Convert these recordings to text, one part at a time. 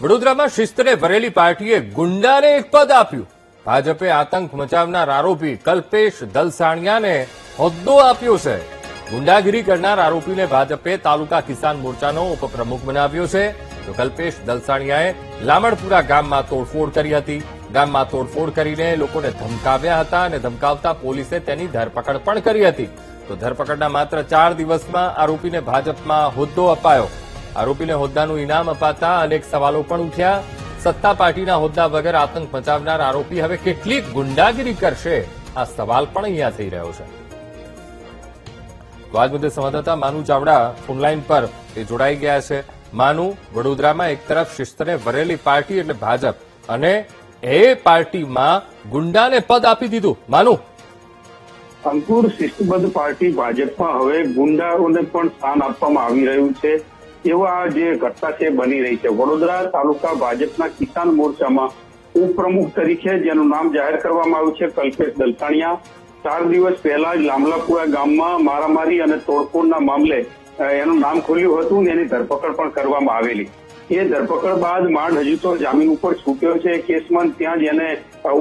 વડોદરામાં શિસ્તને ભરેલી પાર્ટીએ ગુંડાને એક પદ આપ્યું. ભાજપે આતંક મચાવનાર આરોપી કલ્પેશ દલસાણિયાને હોદ્દો આપ્યો છે. ગુંડાગીરી કરનાર આરોપીને ભાજપે તાલુકા કિસાન મોરચાનો ઉપપ્રમુખ બનાવ્યો છે. તો કલ્પેશ દલસાણિયાએ લામણપુરા ગામમાં તોડફોડ કરી હતી. ગામમાં તોડફોડ કરીને લોકોને ધમકાવ્યા હતા અને ધમકાવતા પોલીસે તેની ધરપકડ પણ કરી હતી. તો ધરપકડના માત્ર 4 દિવસમાં આરોપીને ભાજપમાં હોદ્દો અપાયો. આરોપીને હોદ્દાનું ઇનામ અપાતા અનેક સવાલો પણ ઉઠ્યા. સત્તા પાર્ટીના હોદ્દા વગર આતંક મચાવનાર આરોપી હવે કેટલી ગુંડાગીરી કરશે, આ સવાલ પણ અહીંયા થઈ રહ્યો છે. તો આજ મુદ્દે સંવાદદાતા માનુ ચાવડા ફોનલાઈન પર જોડાઈ ગયા છે. માનુ, વડોદરામાં એક તરફ શિસ્તને ભરેલી પાર્ટી એટલે ભાજપ અને એ પાર્ટીમાં ગુંડાને પદ આપી દીધું. માનુ, અંકુર, શિસ્તબદ્ધ પાર્ટી ભાજપમાં હવે ગુંડાઓને પણ સ્થાન આપવામાં આવી રહ્યું છે. એવા જે ઘટના છે બની રહી છે. વડોદરા તાલુકા ભાજપના કિસાન મોરચામાં ઉપપ્રમુખ તરીકે જેનું નામ જાહેર કરવામાં આવ્યું છે કલ્પેશ દલસાણિયા, 4 દિવસ પહેલા જ લામલાપુરા ગામમાં મારામારી અને તોડફોડના મામલે એનું નામ ખુલ્યું હતું અને એની ધરપકડ પણ કરવામાં આવેલી. એ ધરપકડ બાદ માંડ હજુ તો જામીન ઉપર છૂટ્યો છે કેસમાં. ત્યાં જ એને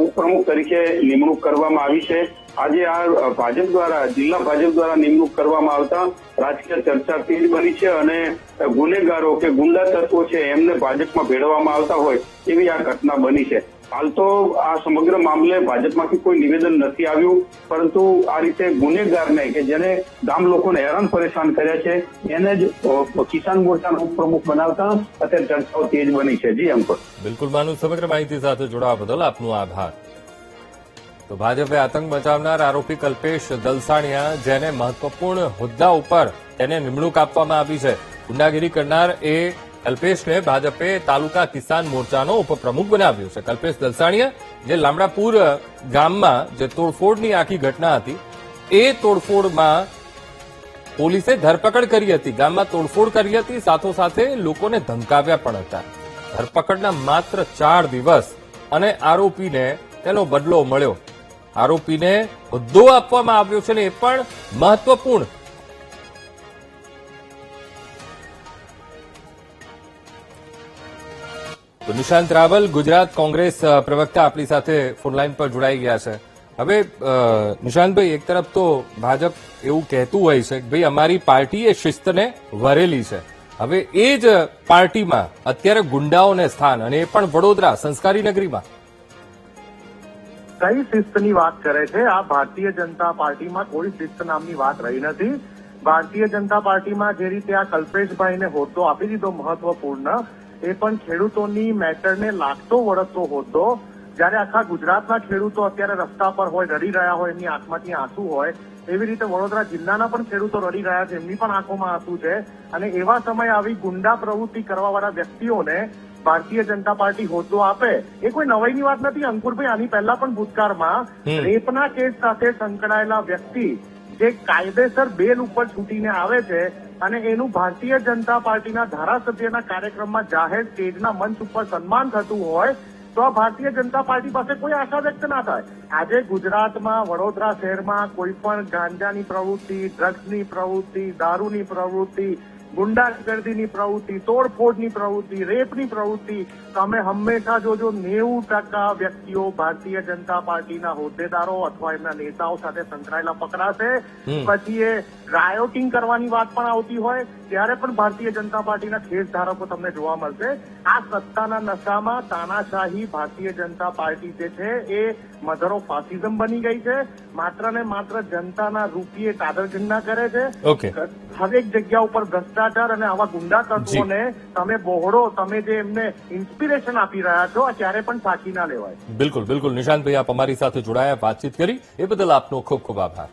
ઉપપ્રમુખ તરીકે નિમણૂક કરવામાં આવી છે. આજે આ ભાજપ દ્વારા, જિલ્લા ભાજપ દ્વારા નિમણૂક કરવામાં આવતા રાજકીય ચર્ચા તેજ બની છે અને ગુનેગારો કે ગુંડા તત્વો છે એમને ભાજપમાં ભેળવવામાં આવતા હોય એવી આ ઘટના બની છે. હાલ તો આ સમગ્ર મામલે ભાજપમાંથી કોઈ નિવેદન નથી આવ્યું, પરંતુ આ રીતે ગુનેગારને કે જેને ગામ લોકોને હેરાન પરેશાન કર્યા છે એને જ કિસાન મોરચાનો ઉપપ્રમુખ બનાવતા અત્યારે ચર્ચાઓ તેજ બની છે. જી અંકુર. બિલકુલ માનુ, સમગ્ર માહિતી સાથે જોડાવા બદલ આપનો આભાર. તો ભાજપે આતંક મચાવનાર આરોપી કલ્પેશ દલસાણિયા, જેને મહત્વપૂર્ણ હોદ્દા ઉપર તેને નિમણૂક આપવામાં આવી છે. ગુંડાગીરી કરનાર એ કલ્પેશને ભાજપે તાલુકા કિસાન મોરચાનો ઉપપ્રમુખ બનાવ્યો છે. કલ્પેશ દલસાણિયા જે લામડાપુર ગામમાં જે તોડફોડની આખી ઘટના હતી, એ તોડફોડમાં પોલીસે ધરપકડ કરી હતી. ગામમાં તોડફોડ કરી હતી, સાથોસાથે લોકોને ધમકાવ્યા પણ હતા. ધરપકડના માત્ર 4 દિવસ અને આરોપીને તેનો બદલો મળ્યો. આરોપીને હોદ્દો આપવામાં આવ્યો છે ને એ પણ મહત્વપૂર્ણ. તો નિશાંત રાવલ, ગુજરાત કોંગ્રેસ પ્રવક્તા, આપણી સાથે ફોનલાઈન પર જોડાઈ ગયા છે. હવે નિશાંતભાઈ, એક તરફ તો ભાજપ એવું કહેતું હોય છે કે ભાઈ અમારી પાર્ટી એ શિસ્તને વરેલી છે. હવે એ જ પાર્ટીમાં અત્યારે ગુંડાઓને સ્થાન, અને એ પણ વડોદરા સંસ્કારી નગરીમાં. કઈ શિસ્તની વાત કરે છે? આ ભારતીય જનતા પાર્ટીમાં કોઈ શિસ્ત નામની વાત રહી નથી. ભારતીય જનતા પાર્ટીમાં જે રીતે આ કલ્પેશભાઈને હોદ્દો આપી દીધો મહત્વપૂર્ણ, એ પણ ખેડૂતોની મેટરને લાગતો વળગતો હોદ્દો. જયારે આખા ગુજરાતના ખેડૂતો અત્યારે રસ્તા પર હોય, રડી રહ્યા હોય, એમની આંખમાંથી આંસુ હોય, એવી રીતે વડોદરા જિલ્લાના પણ ખેડૂતો રડી રહ્યા છે, એમની પણ આંખોમાં આંસુ છે. અને એવા સમયે આવી ગુંડા પ્રવૃત્તિ કરવાવાળા વ્યક્તિઓને ભારતીય જનતા પાર્ટી હોદ્દો આપે, એ કોઈ નવાઈની વાત નથી. અંકુરભાઈ, આની પહેલા પણ ભૂતકાળમાં રેપના કેસ સાથે સંકળાયેલા વ્યક્તિ જે કાયદેસર બેલ ઉપર છૂટીને આવે છે અને એનું ભારતીય જનતા પાર્ટીના ધારાસભ્યના કાર્યક્રમમાં જાહેર સ્ટેજના મંચ ઉપર સન્માન થતું હોય તો આ ભારતીય જનતા પાર્ટી પાસે કોઈ આશા વ્યક્ત ના થાય. આજે ગુજરાતમાં, વડોદરા શહેરમાં કોઈ પણ ગાંજાની પ્રવૃત્તિ, ડ્રગ્સની પ્રવૃત્તિ, દારૂની પ્રવૃત્તિ, ગુંડાગર્દીની પ્રવૃત્તિ, તોડફોડની પ્રવૃત્તિ, રેપની પ્રવૃત્તિ, તમે હંમેશા જોજો 90% વ્યક્તિઓ ભારતીય જનતા પાર્ટીના હોદ્દેદારો અથવા એમના નેતાઓ સાથે સંકળાયેલા પકડાશે. પછી એ રાયોટિંગ કરવાની વાત પણ આવતી હોય ત્યારે પણ ભારતીય જનતા પાર્ટીના ખેસ ધારકો તમને જોવા મળશે. આ સત્તાના નશામાં તાનાશાહી ભારતીય જનતા પાર્ટી જે છે એ મધર ઓફ ફાસિઝમ બની ગઈ છે. માત્ર ને માત્ર જનતાના રૂપિયે કાદરગંડા કરે છે. હરેક જગ્યા ઉપર ભ્રષ્ટાચાર અને આવા ગુંડા તત્વોને તમે બોહડો, તમે જે એમને ઇન્સ્પિરેશન આપી રહ્યા છો, આ ક્યારે પણ સાચી ના લેવાય. બિલકુલ બિલકુલ નિશાંતભાઈ, આપ અમારી સાથે જોડાયા, વાતચીત કરી, એ બદલ આપનો ખૂબ ખૂબ આભાર.